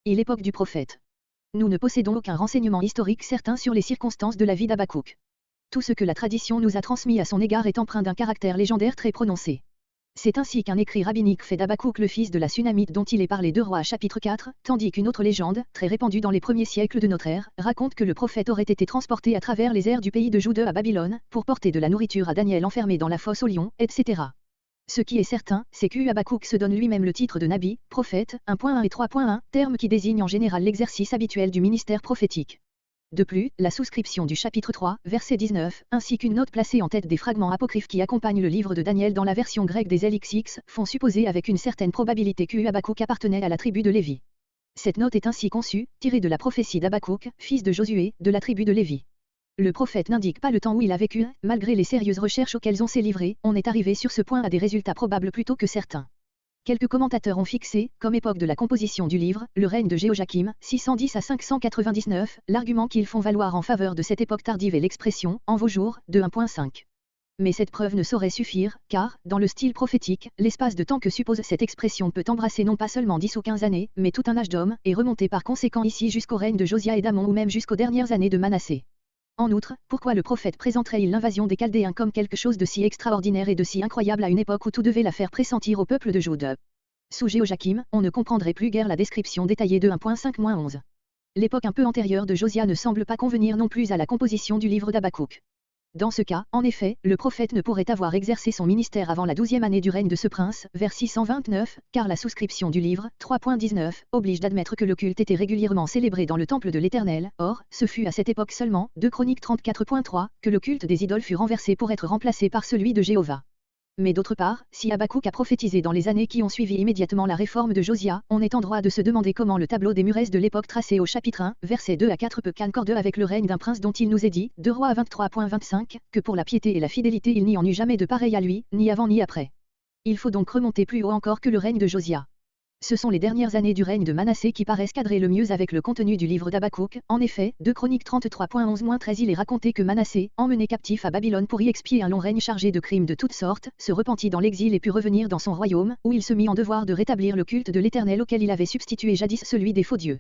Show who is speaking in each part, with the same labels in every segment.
Speaker 1: Et l'époque du prophète. Nous ne possédons aucun renseignement historique certain sur les circonstances de la vie d'Habakkuk. Tout ce que la tradition nous a transmis à son égard est empreint d'un caractère légendaire très prononcé. C'est ainsi qu'un écrit rabbinique fait d'Habakkuk le fils de la Sunamite dont il est parlé 2 Rois chapitre 4, tandis qu'une autre légende, très répandue dans les premiers siècles de notre ère, raconte que le prophète aurait été transporté à travers les airs du pays de Jude à Babylone, pour porter de la nourriture à Daniel enfermé dans la fosse aux lions, etc. Ce qui est certain, c'est que Habakkuk se donne lui-même le titre de Nabi, prophète, 1.1 et 3.1, terme qui désigne en général l'exercice habituel du ministère prophétique. De plus, la souscription du chapitre 3, verset 19, ainsi qu'une note placée en tête des fragments apocryphes qui accompagnent le livre de Daniel dans la version grecque des LXX, font supposer avec une certaine probabilité que Habakkuk appartenait à la tribu de Lévi. Cette note est ainsi conçue, tirée de la prophétie d'Habakkuk, fils de Josué, de la tribu de Lévi. Le prophète n'indique pas le temps où il a vécu, malgré les sérieuses recherches auxquelles on s'est livré, on est arrivé sur ce point à des résultats probables plutôt que certains. Quelques commentateurs ont fixé, comme époque de la composition du livre, le règne de Jéhoiakim, 610 à 599, l'argument qu'ils font valoir en faveur de cette époque tardive est l'expression « en vos jours » de 1.5. Mais cette preuve ne saurait suffire, car, dans le style prophétique, l'espace de temps que suppose cette expression peut embrasser non pas seulement 10 ou 15 années, mais tout un âge d'homme, et remonter par conséquent ici jusqu'au règne de Josia et d'Amon ou même jusqu'aux dernières années de Manassé. En outre, pourquoi le prophète présenterait-il l'invasion des Chaldéens comme quelque chose de si extraordinaire et de si incroyable à une époque où tout devait la faire pressentir au peuple de Jude? Sous Jéhoiakim, on ne comprendrait plus guère la description détaillée de 1.5-11. L'époque un peu antérieure de Josia ne semble pas convenir non plus à la composition du livre d'Habakkuk. Dans ce cas, en effet, le prophète ne pourrait avoir exercé son ministère avant la 12e année du règne de ce prince, vers 629, car la souscription du livre, 3.19, oblige d'admettre que le culte était régulièrement célébré dans le temple de l'Éternel. Or, ce fut à cette époque seulement, 2 Chroniques 34.3, que le culte des idoles fut renversé pour être remplacé par celui de Jéhovah. Mais d'autre part, si Habakkuk a prophétisé dans les années qui ont suivi immédiatement la réforme de Josia, on est en droit de se demander comment le tableau des Muresses de l'époque tracé au chapitre 1, versets 2 à 4 peut concorde avec le règne d'un prince dont il nous est dit, 2 Rois 23.25, que pour la piété et la fidélité il n'y en eut jamais de pareil à lui, ni avant ni après. Il faut donc remonter plus haut encore que le règne de Josia. Ce sont les dernières années du règne de Manassé qui paraissent cadrer le mieux avec le contenu du livre d'Habakkuk. En effet, 2 Chroniques 33.11-13 il est raconté que Manassé, emmené captif à Babylone pour y expier un long règne chargé de crimes de toutes sortes, se repentit dans l'exil et put revenir dans son royaume, où il se mit en devoir de rétablir le culte de l'Éternel auquel il avait substitué jadis celui des faux dieux.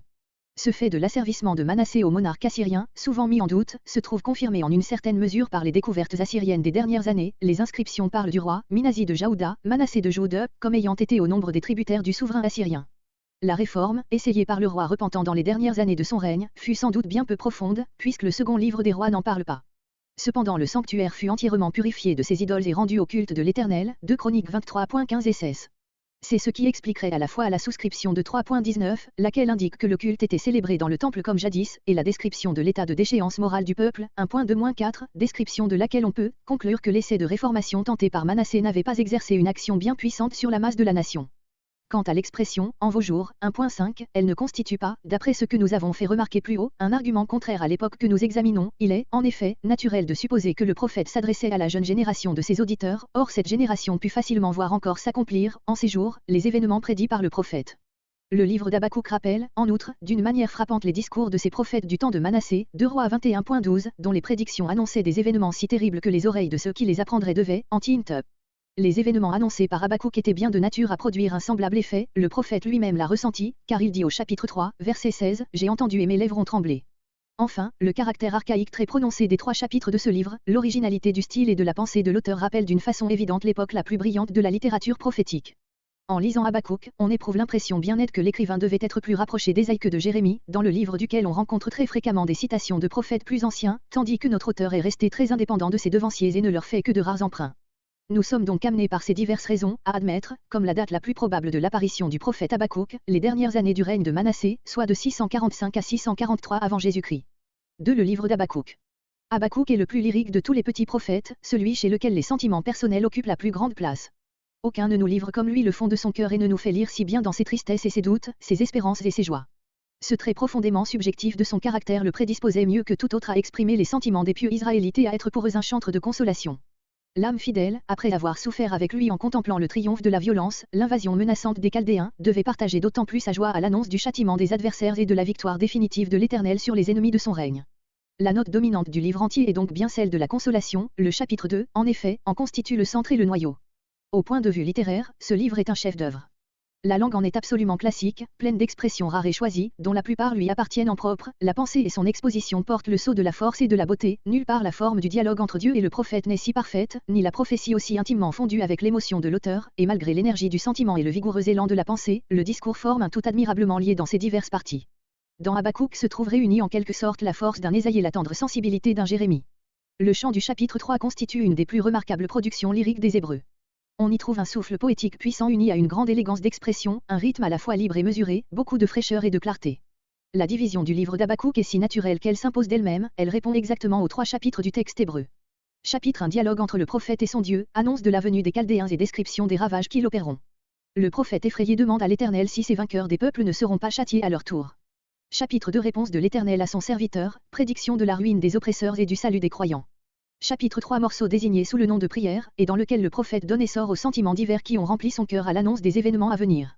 Speaker 1: Ce fait de l'asservissement de Manassé au monarque assyrien, souvent mis en doute, se trouve confirmé en une certaine mesure par les découvertes assyriennes des dernières années. Les inscriptions parlent du roi, Minasi de Jaouda, Manassé de Jude, comme ayant été au nombre des tributaires du souverain assyrien. La réforme, essayée par le roi repentant dans les dernières années de son règne, fut sans doute bien peu profonde, puisque le second livre des rois n'en parle pas. Cependant le sanctuaire fut entièrement purifié de ses idoles et rendu au culte de l'Éternel, 2 Chroniques 23.15 et 16. C'est ce qui expliquerait à la fois la souscription de 3.19, laquelle indique que le culte était célébré dans le temple comme jadis, et la description de l'état de déchéance morale du peuple, 1.2-4, description de laquelle on peut conclure que l'essai de réformation tenté par Manassé n'avait pas exercé une action bien puissante sur la masse de la nation. Quant à l'expression « en vos jours », 1.5, elle ne constitue pas, d'après ce que nous avons fait remarquer plus haut, un argument contraire à l'époque que nous examinons. Il est, en effet, naturel de supposer que le prophète s'adressait à la jeune génération de ses auditeurs, or cette génération put facilement voir encore s'accomplir, en ces jours, les événements prédits par le prophète. Le livre d'Habakkuk rappelle, en outre, d'une manière frappante les discours de ces prophètes du temps de Manassé, 2 Rois 21.12, dont les prédictions annonçaient des événements si terribles que les oreilles de ceux qui les apprendraient devaient, anti-intep. Les événements annoncés par Habakkuk étaient bien de nature à produire un semblable effet, le prophète lui-même l'a ressenti, car il dit au chapitre 3, verset 16, « J'ai entendu et mes lèvres ont tremblé ». Enfin, le caractère archaïque très prononcé des 3 chapitres de ce livre, l'originalité du style et de la pensée de l'auteur rappellent d'une façon évidente l'époque la plus brillante de la littérature prophétique. En lisant Habakkuk, on éprouve l'impression bien nette que l'écrivain devait être plus rapproché d'Ésaïe que de Jérémie, dans le livre duquel on rencontre très fréquemment des citations de prophètes plus anciens, tandis que notre auteur est resté très indépendant de ses devanciers et ne leur fait que de rares emprunts. Nous sommes donc amenés par ces diverses raisons à admettre, comme la date la plus probable de l'apparition du prophète Habakkuk, les dernières années du règne de Manassé, soit de 645 à 643 avant Jésus-Christ. 2. Le livre d'Habakkuk. Habakkuk est le plus lyrique de tous les petits prophètes, celui chez lequel les sentiments personnels occupent la plus grande place. Aucun ne nous livre comme lui le fond de son cœur et ne nous fait lire si bien dans ses tristesses et ses doutes, ses espérances et ses joies. Ce trait profondément subjectif de son caractère le prédisposait mieux que tout autre à exprimer les sentiments des pieux Israélites et à être pour eux un chantre de consolation. L'âme fidèle, après avoir souffert avec lui en contemplant le triomphe de la violence, l'invasion menaçante des Chaldéens, devait partager d'autant plus sa joie à l'annonce du châtiment des adversaires et de la victoire définitive de l'Éternel sur les ennemis de son règne. La note dominante du livre entier est donc bien celle de la consolation, le chapitre 2, en effet, en constitue le centre et le noyau. Au point de vue littéraire, ce livre est un chef-d'œuvre. La langue en est absolument classique, pleine d'expressions rares et choisies, dont la plupart lui appartiennent en propre, la pensée et son exposition portent le sceau de la force et de la beauté, nulle part la forme du dialogue entre Dieu et le prophète n'est si parfaite, ni la prophétie aussi intimement fondue avec l'émotion de l'auteur, et malgré l'énergie du sentiment et le vigoureux élan de la pensée, le discours forme un tout admirablement lié dans ses diverses parties. Dans Habakkuk se trouve réunie en quelque sorte la force d'un Ésaïe et la tendre sensibilité d'un Jérémie. Le chant du chapitre 3 constitue une des plus remarquables productions lyriques des Hébreux. On y trouve un souffle poétique puissant uni à une grande élégance d'expression, un rythme à la fois libre et mesuré, beaucoup de fraîcheur et de clarté. La division du livre d'Habakkuk est si naturelle qu'elle s'impose d'elle-même, elle répond exactement aux 3 chapitres du texte hébreu. Chapitre 1 dialogue entre le prophète et son Dieu, annonce de la venue des Chaldéens et description des ravages qui l'opéreront. Le prophète effrayé demande à l'Éternel si ces vainqueurs des peuples ne seront pas châtiés à leur tour. Chapitre 2 réponse de l'Éternel à son serviteur, prédiction de la ruine des oppresseurs et du salut des croyants. Chapitre 3 morceau désigné sous le nom de prière, et dans lequel le prophète donne essor aux sentiments divers qui ont rempli son cœur à l'annonce des événements à venir.